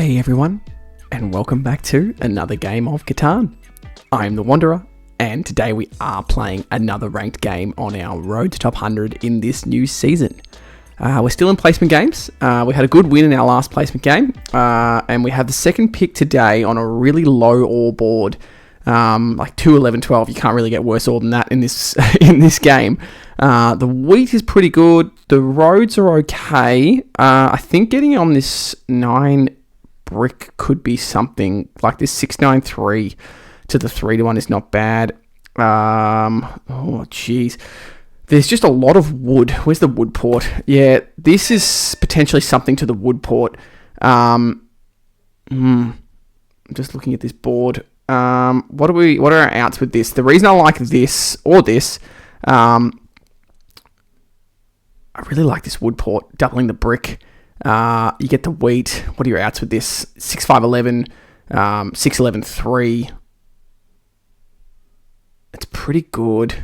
Hey everyone, and welcome back to another game of Catan. I'm the Wanderer, and today we are playing another ranked game on our road to top 100 in this new season. We're still in placement games. We had a good win in our last placement game, and we have the second pick today on a really low ore board, like 2, 11, 12. You can't really get worse ore than that in this in this game. The wheat is pretty good. The roads are okay. I think getting on this 9 brick could be something like this 693 to the 3-1 is not bad. Oh geez, there's just a lot of wood. Where's the wood port? Yeah, this is potentially something to the wood port. I'm just looking at this board. What are our outs with this? The reason I like this or this, I really like this wood port, doubling the brick. You get the wheat. What are your outs with this? 6-5-11, 6-11-3. It's pretty good.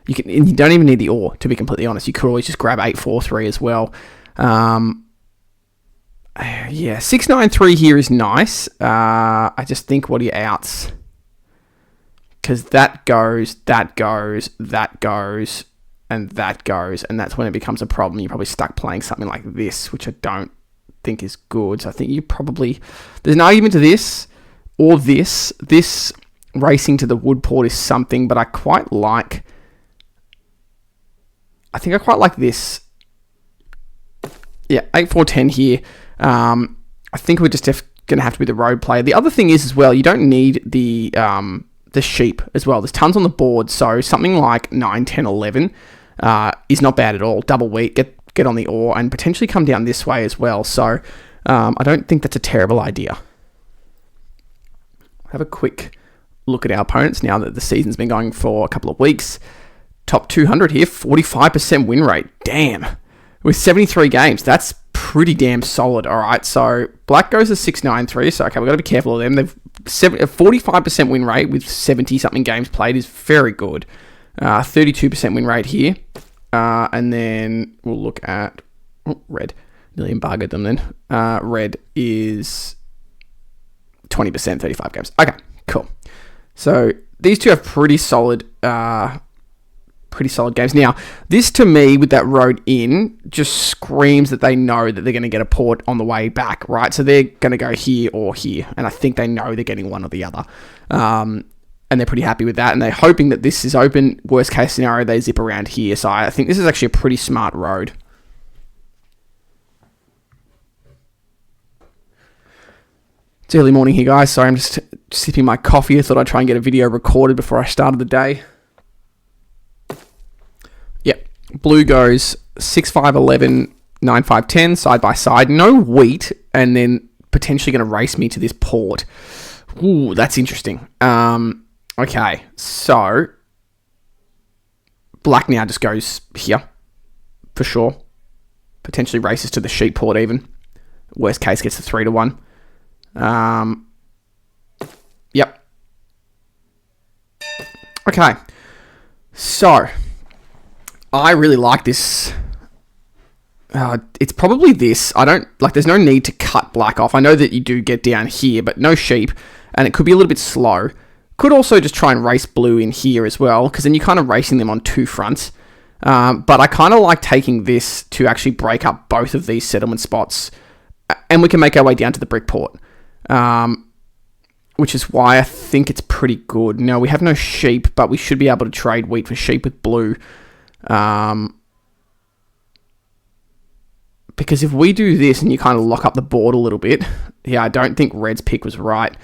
You don't even need the ore, to be completely honest. You could always just grab 8-4-3 as well. Yeah, 6-9-3 here is nice. I just think, what are your outs? Because that goes, that goes, that goes, and that goes, and that's when it becomes a problem. You're probably stuck playing something like this, which I don't think is good. So I think you probably... There's an argument to this, or this. This racing to the wood port is something, but I quite like... I think I quite like this. Yeah, 8-4-10 here. I think we're just going to have to be the road player. The other thing is as well, you don't need the sheep as well. There's tons on the board, so something like 9, 10, 11 is not bad at all. Double wheat, get on the ore, and potentially come down this way as well. So I don't think that's a terrible idea. Have a quick look at our opponents now that the season's been going for a couple of weeks. Top 200 here, 45% win rate. Damn. With 73 games, that's pretty damn solid. All right, so black goes to 6-9-3. So, okay, we've got to be careful of them. They've 45% win rate with 70-something games played is very good. 32% win rate here. And then we'll look at red. Nearly embargoed them then. Red is 20%, 35 games. Okay, cool. So these two have pretty solid games. Now, this to me, with that road in, just screams that they know that they're going to get a port on the way back, right? So they're going to go here or here, and I think they know they're getting one or the other. And they're pretty happy with that, and they're hoping that this is open. Worst case scenario, they zip around here. So I think this is actually a pretty smart road. It's early morning here, guys. Sorry, I'm just sipping my coffee. I thought I'd try and get a video recorded before I started the day. Blue goes 6-5-11, 9-5-10, side by side. No wheat, and then potentially going to race me to this port. Ooh, that's interesting. Okay, so black now just goes here, for sure. Potentially races to the sheep port even. Worst case gets the 3-1. Yep. Okay, so... I really like this. It's probably this. There's no need to cut black off. I know that you do get down here, but no sheep, and it could be a little bit slow. Could also just try and race blue in here as well, because then you're kind of racing them on two fronts. But I kind of like taking this to actually break up both of these settlement spots, and we can make our way down to the brick port, which is why I think it's pretty good. Now, we have no sheep, but we should be able to trade wheat for sheep with blue. Because if we do this and you kind of lock up the board a little bit, yeah, I don't think red's pick was right.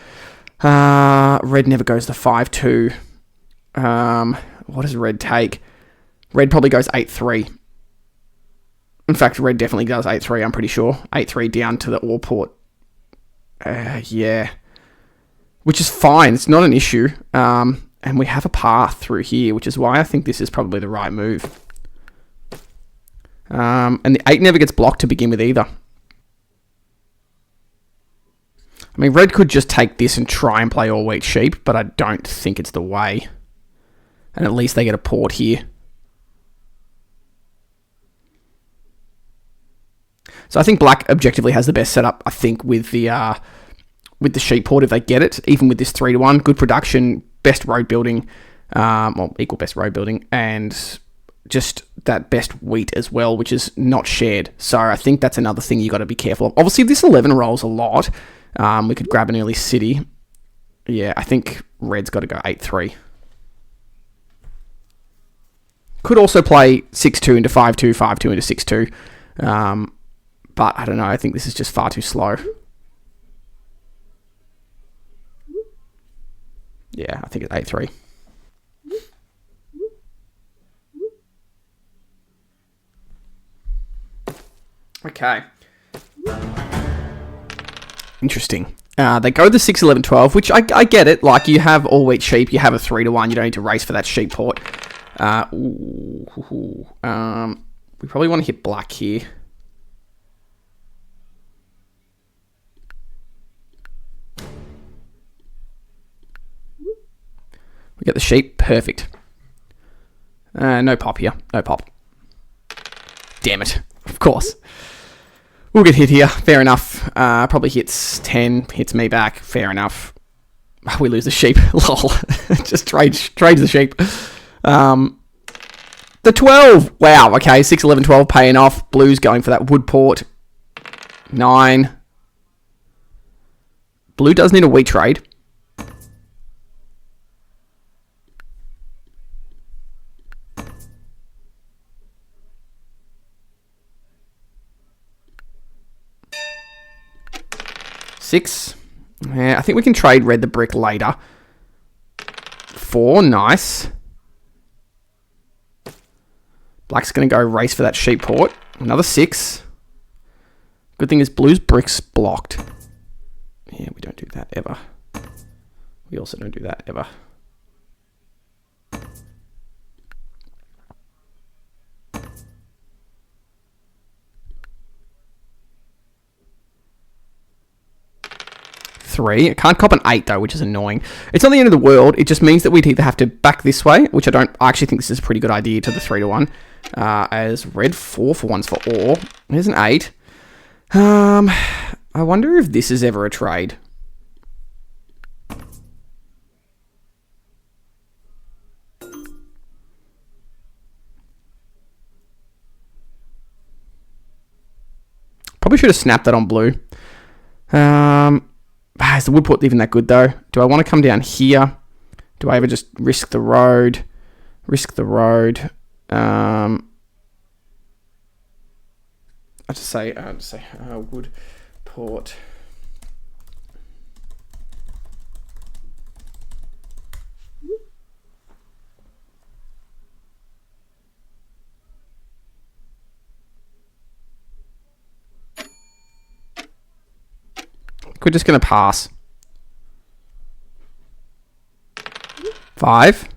Red never goes to 5-2. What does red take? Red probably goes 8-3. In fact, red definitely does 8-3, I'm pretty sure. 8-3 down to the ore port. Yeah. Which is fine. It's not an issue. And we have a path through here, which is why I think this is probably the right move. And the 8 never gets blocked to begin with either. I mean, red could just take this and try and play all wheat sheep, but I don't think it's the way. And at least they get a port here. So I think black objectively has the best setup, I think, with the sheep port if they get it, even with this 3-1. Good production, best road building, equal best road building, and just that best wheat as well, which is not shared. So I think that's another thing you got to be careful of. Obviously, this 11 rolls a lot. We could grab an early city. Yeah, I think red's got to go 8-3. Could also play 6-2 into 5-2, 5-2 into 6-2. But I don't know. I think this is just far too slow. Yeah, I think it's 8-3. Okay. Interesting. They go the 6, 11, 12, which I get it. Like, you have all wheat sheep, you have a 3-1, you don't need to race for that sheep port. We probably want to hit black here. We get the sheep. Perfect. No pop here. No pop. Damn it. Of course. We'll get hit here. Fair enough. Probably hits 10. Hits me back. Fair enough. We lose the sheep. Lol. Just trades the sheep. The 12. Wow. Okay. 6, 11, 12 paying off. Blue's going for that wood port. 9. Blue does need a wheat trade. Six. Yeah, I think we can trade red the brick later. 4. Nice. Black's going to go race for that sheep port. Another 6. Good thing is blue's brick's blocked. Yeah, we don't do that ever. We also don't do that ever. Three. I can't cop an 8 though, which is annoying. It's not the end of the world. It just means that we'd either have to back this way, which I actually think this is a pretty good idea to the 3-1. As red 4 for ones for ore. Here's an 8. I wonder if this is ever a trade. Probably should have snapped that on blue. Is the wood port even that good though? Do I want to come down here? Do I ever just risk the road? I'll just say wood port. We're just going to pass. 5.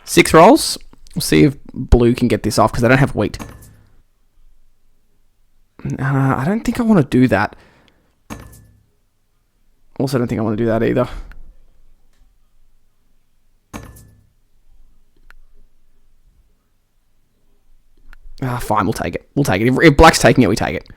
Six rolls. We'll see if blue can get this off because they don't have wheat. I don't think I want to do that. Also don't think I want to do that either. Fine, we'll take it. If black's taking it, we take it.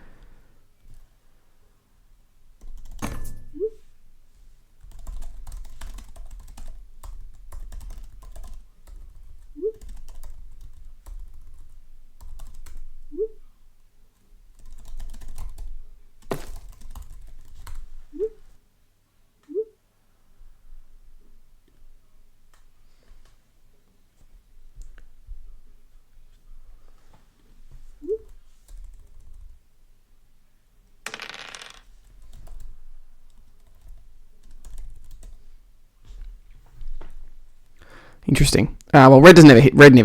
Interesting. Well, red never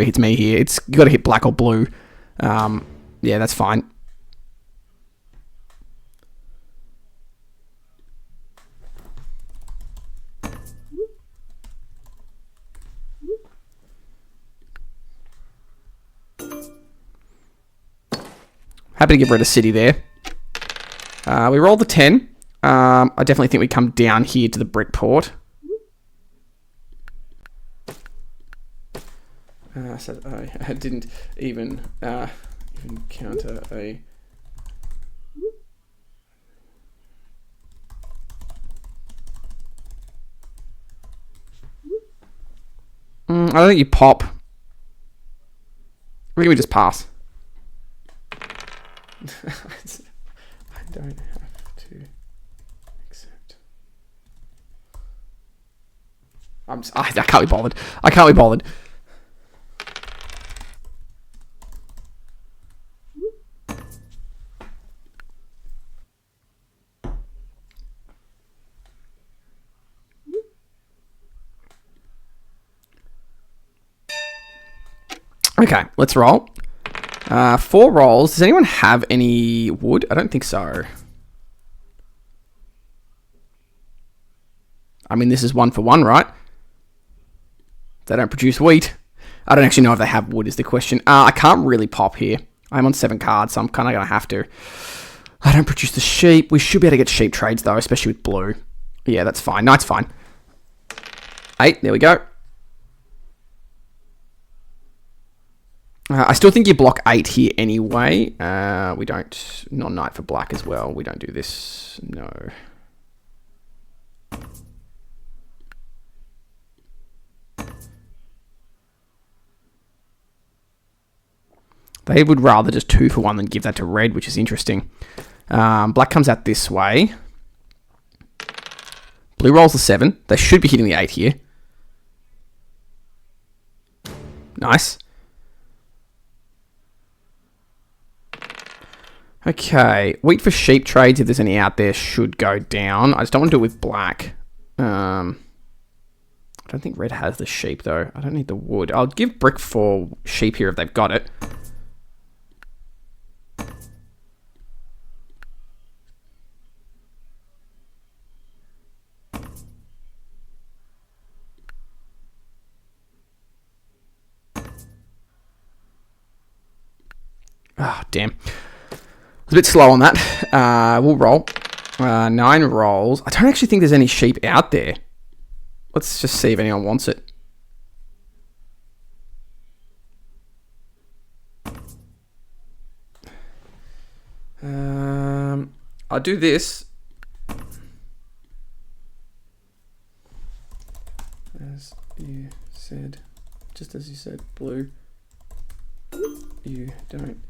hits me here. You got to hit black or blue. Yeah, that's fine. Happy to give red a city there. We roll the 10. I definitely think we come down here to the brick port. So I didn't even counter a... I don't think you pop. I think we just pass. I don't have to accept. I can't be bothered. I can't be bothered. Okay, let's roll. 4 rolls. Does anyone have any wood? I don't think so. I mean, this is 1 for 1, right? They don't produce wheat. I don't actually know if they have wood is the question. I can't really pop here. I'm on 7 cards, so I'm kind of going to have to. I don't produce the sheep. We should be able to get sheep trades, though, especially with blue. Yeah, that's fine. Knight's fine. 8, there we go. I still think you block 8 here anyway. We don't... Non-knight for black as well. We don't do this. No. They would rather just 2 for 1 than give that to red, which is interesting. Black comes out this way. Blue rolls the 7. They should be hitting the 8 here. Nice. Okay, wheat for sheep trades, if there's any out there, should go down. I just don't want to do it with black. I don't think red has the sheep, though. I don't need the wood. I'll give brick for sheep here if they've got it. Ah, oh, damn. I was a bit slow on that. We'll roll. 9 rolls. I don't actually think there's any sheep out there. Let's just see if anyone wants it. I'll do this. As you said, just as you said, blue. You don't.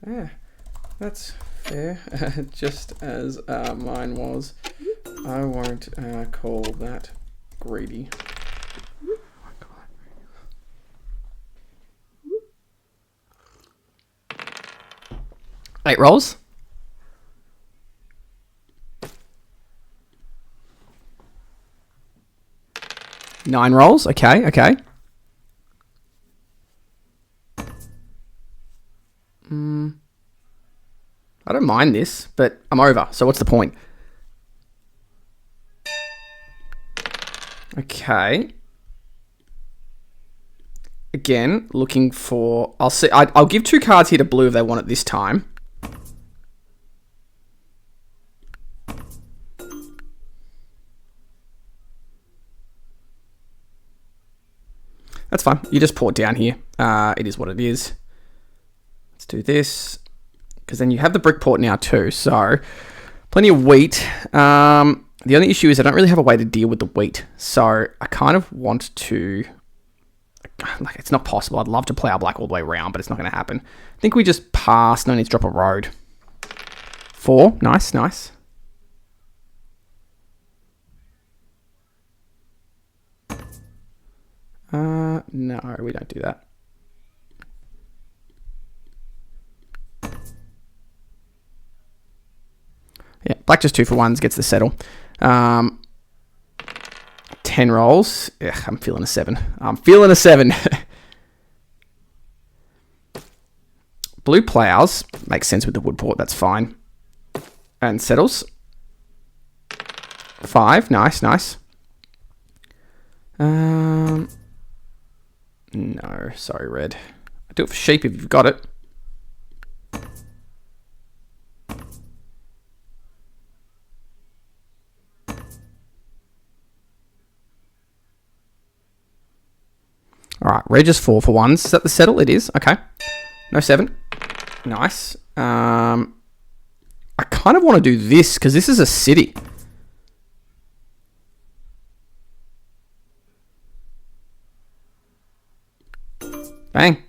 Yeah, that's fair. Just as mine was. I won't call that greedy. 8 rolls. Nine rolls. Okay, okay. I don't mind this, but I'm over. So what's the point? Okay. Again, looking for... I'll see. I'll give 2 cards here to blue if they want it this time. That's fine. You just pour it down here. It is what it is. Let's do this. Because then you have the brick port now too. So, plenty of wheat. The only issue is I don't really have a way to deal with the wheat. So, I kind of want to... Like, it's not possible. I'd love to play our black all the way around, but it's not going to happen. I think we just pass. No need to drop a road. 4. Nice, nice. No, we don't do that. Yeah, black just 2 for 1s gets the settle. 10 rolls. Ugh, I'm feeling a 7. I'm feeling a 7. Blue plows. Makes sense with the wood port. That's fine. And settles. 5. Nice, nice. No, sorry, red. I do it for sheep if you've got it. All right, red just 4 for 1s. Is that the settle? It is. Okay. No 7. Nice. I kind of want to do this because this is a city. Bang.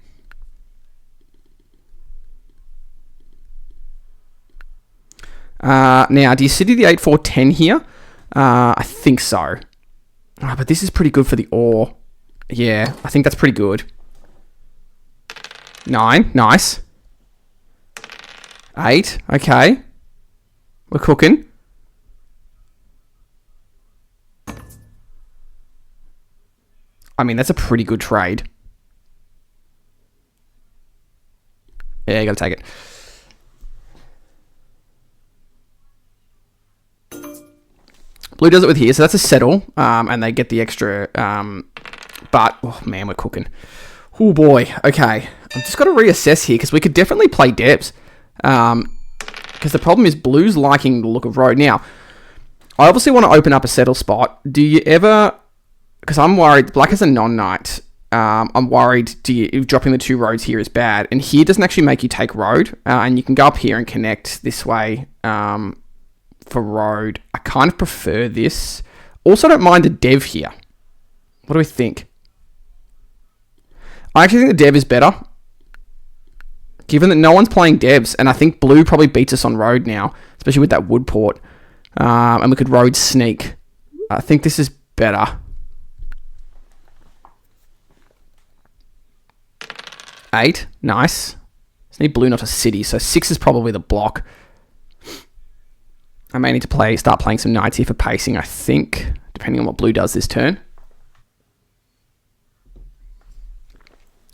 Now, do you city the 8, 4, 10 here? I think so. Oh, but this is pretty good for the ore. Yeah, I think that's pretty good. 9, nice. 8, okay. We're cooking. I mean, that's a pretty good trade. Yeah, you gotta take it. Blue does it with here, so that's a settle, and they get the extra, but, oh man, we're cooking. Oh boy, okay. I've just got to reassess here, because we could definitely play depths, because the problem is blue's liking the look of road. Now, I obviously want to open up a settle spot. Do you ever, because I'm worried, black has a non-knight, I'm worried dropping the 2 roads here is bad, and here doesn't actually make you take road, and you can go up here and connect this way, for road. I kind of prefer this. Also, don't mind the dev here. What do we think? I actually think the dev is better, given that no one's playing devs, and I think blue probably beats us on road now, especially with that wood port, and we could road sneak. I think this is better. 8, nice. Just need blue, not a city, so 6 is probably the block. I may need to start playing some knights here for pacing, I think, depending on what blue does this turn.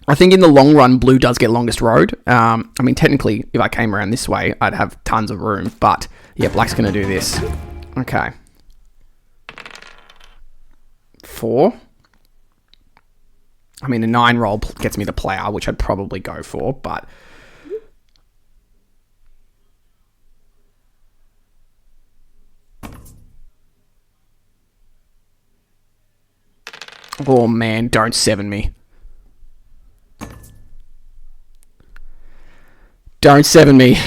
I think in the long run, blue does get longest road. I mean, technically, if I came around this way, I'd have tons of room, but yeah, black's going to do this. Okay. 4. I mean, a 9 roll gets me the plow, which I'd probably go for, but... Oh man, don't 7 me. Don't 7 me.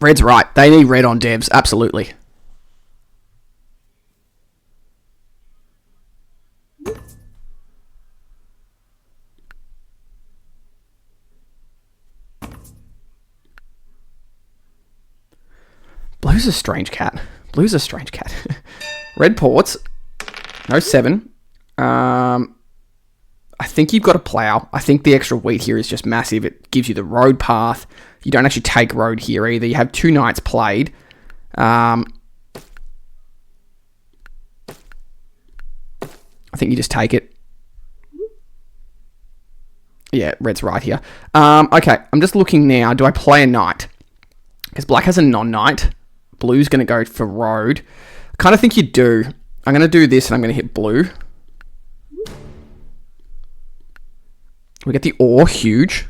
Red's right. They need red on devs, absolutely. Blue's a strange cat. Blue's a strange cat. Red ports. No 7. I think you've got to plow. I think the extra wheat here is just massive. It gives you the road path. You don't actually take road here either. You have 2 knights played. I think you just take it. Yeah, red's right here. Okay, I'm just looking now. Do I play a knight? Because black has a non-knight. Blue's going to go for road. I kind of think you do. I'm going to do this and I'm going to hit blue. We get the ore, huge.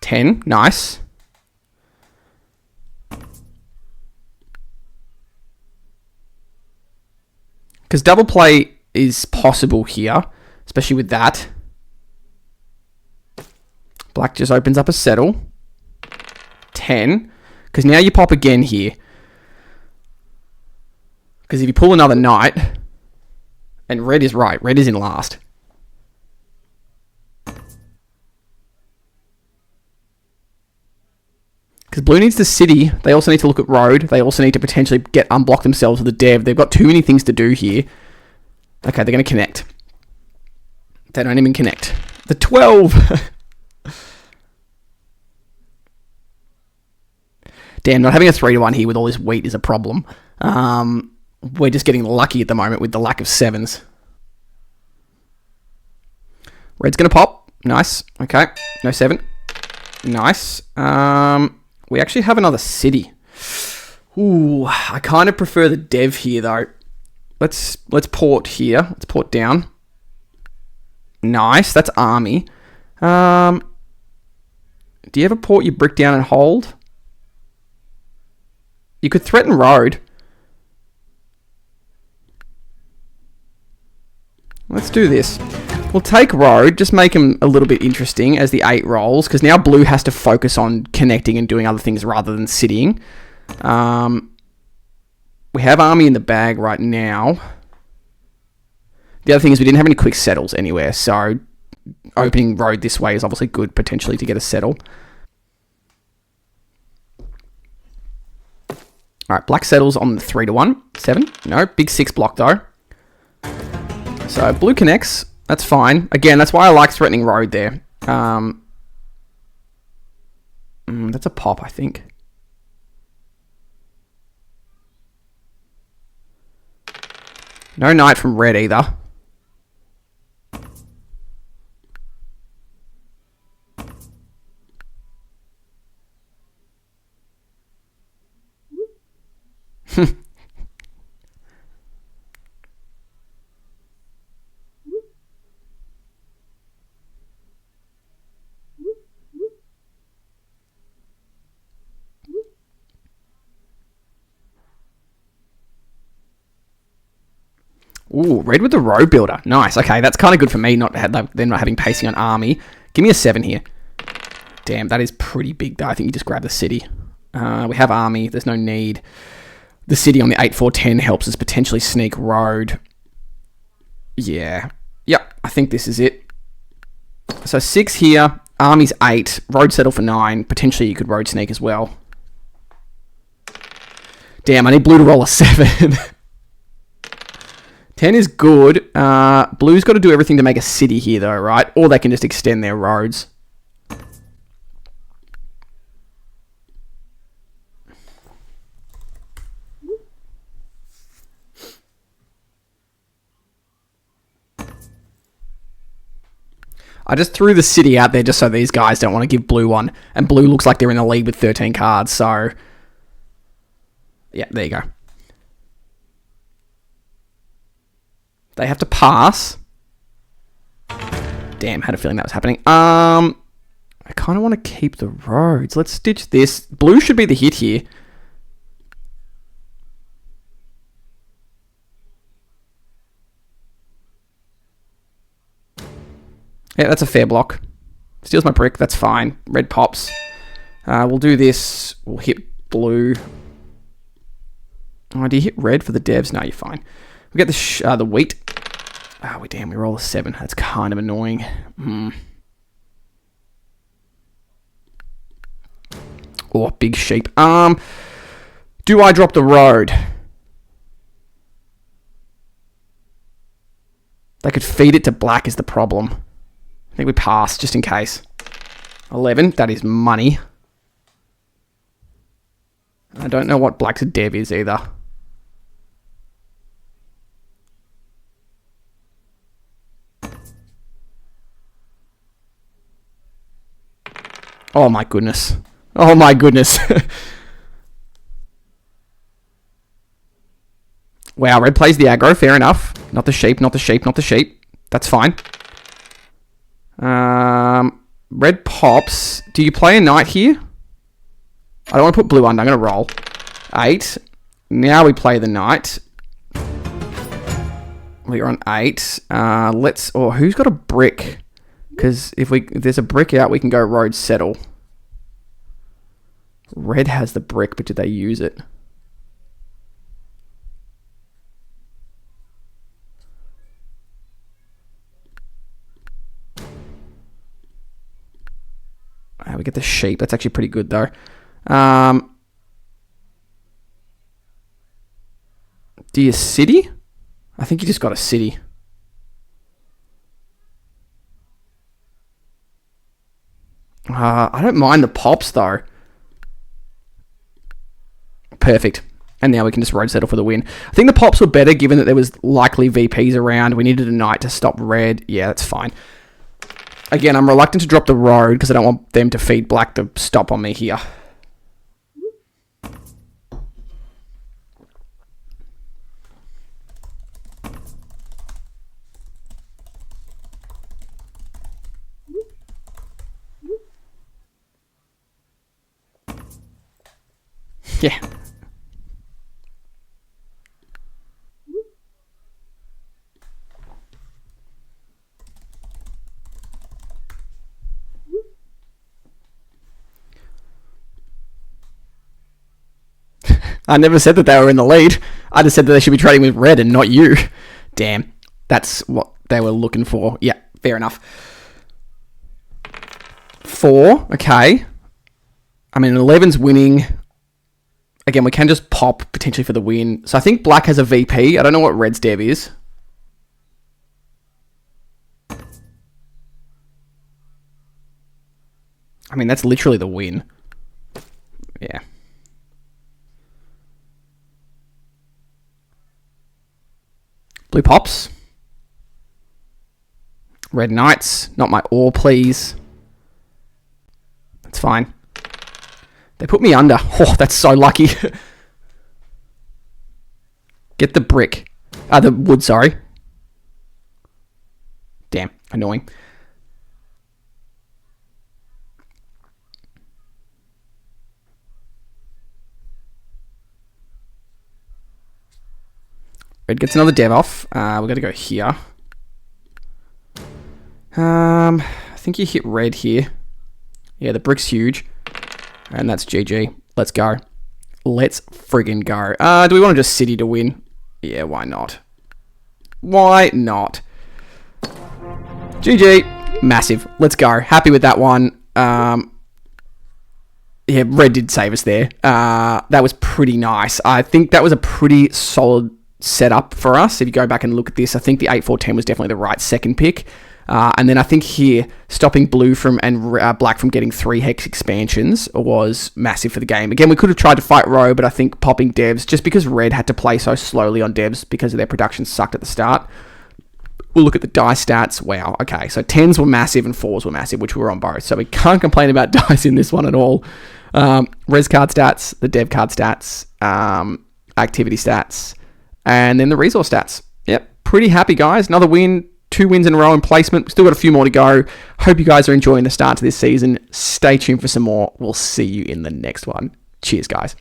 10, nice. Because double play is possible here, especially with that. Black just opens up a settle. 10. Because now you pop again here. Because if you pull another knight, and red is right, red is in last. Because blue needs the city. They also need to look at road. They also need to potentially unblock themselves with the dev. They've got too many things to do here. Okay, they're going to connect. They don't even connect. The 12. Damn, not having a 3-1 here with all this wheat is a problem. We're just getting lucky at the moment with the lack of 7s. Red's going to pop. Nice. Okay. No 7. Nice. We actually have another city. Ooh, I kind of prefer the dev here though. Let's port here. Let's port down. Nice. That's army. Do you ever port your brick down and hold? You could threaten road. Let's do this. We'll take road, just make them a little bit interesting as the 8 rolls, because now blue has to focus on connecting and doing other things rather than sitting. We have army in the bag right now. The other thing is we didn't have any quick settles anywhere, so opening road this way is obviously good potentially to get a settle. Alright, black settles on the 3-1. 7. No, big 6 block though. So blue connects. That's fine. Again, that's why I like threatening road there. That's a pop, I think. No knight from red either. Ooh, red with the road builder. Nice. Okay, that's kind of good for me, they're not having pacing on army. Give me a 7 here. Damn, that is pretty big, though. I think you just grab the city. We have army. There's no need. The city on the 8-4-10 helps us potentially sneak road. Yeah. Yep, I think this is it. So 6 here. Army's 8. Road settle for 9. Potentially you could road sneak as well. Damn, I need blue to roll a 7. 10 is good. Blue's got to do everything to make a city here, though, right? Or they can just extend their roads. I just threw the city out there just so these guys don't want to give blue one. And blue looks like they're in the lead with 13 cards, so... yeah, there you go. They have to pass. Damn, had a feeling that was happening. I kind of want to keep the roads. Let's stitch this. Blue should be the hit here. Yeah, that's a fair block. Steals my brick. That's fine. Red pops. We'll do this. We'll hit blue. Oh, do you hit red for the devs? No, you're fine. We get the wheat. Oh, we roll a 7. That's kind of annoying. Oh, big sheep. Do I drop the road? They could feed it to black is the problem. I think we pass, just in case. 11, that is money. I don't know what black's dev is either. Oh my goodness. Oh my goodness. Wow, red plays the aggro, fair enough. Not the sheep, not the sheep, not the sheep. That's fine. Red pops. Do you play a knight here? I don't want to put blue under, I'm going to roll. 8. Now we play the knight. We're on 8. Who's got a brick? Because if there's a brick out, we can go road settle. Red has the brick, but did they use it? We get the sheep. That's actually pretty good, though. Do you city? I think you just got a city. I don't mind the pops, though. Perfect. And now we can just road settle for the win. I think the pops were better given that there was likely VPs around. We needed a knight to stop red. Yeah, that's fine. Again, I'm reluctant to drop the road because I don't want them to feed black the stop on me here. Yeah. I never said that they were in the lead. I just said that they should be trading with red and not you. Damn. That's what they were looking for. Yeah, fair enough. 4. Okay. I mean, 11's winning. Again, we can just pop potentially for the win. So I think black has a VP. I don't know what red's dev is. I mean, that's literally the win. Yeah. Blue pops. Red knights. Not my ore, please. That's fine. They put me under. Oh, that's so lucky. Get the brick. The wood, sorry. Damn, annoying. Red gets another dev off. We're going to go here. I think you hit red here. Yeah, the brick's huge. And that's GG. Let's go. Let's friggin' go. Do we want to just city to win? Yeah, why not? Why not? GG. Massive. Let's go. Happy with that one. Yeah, red did save us there. That was pretty nice. I think that was a pretty solid setup for us. If you go back and look at this, I think the 8-4-10 was definitely the right second pick. And then I think here, stopping blue from and black from getting 3 hex expansions was massive for the game. Again, we could have tried to fight row, but I think popping devs, just because red had to play so slowly on devs because of their production sucked at the start. We'll look at the dice stats. Wow, okay. So 10s were massive and 4s were massive, which were on both. So we can't complain about dice in this one at all. Res card stats, the dev card stats, activity stats, and then the resource stats. Yep, pretty happy, guys. Another win. 2 wins in a row in placement. Still got a few more to go. Hope you guys are enjoying the start to this season. Stay tuned for some more. We'll see you in the next one. Cheers, guys.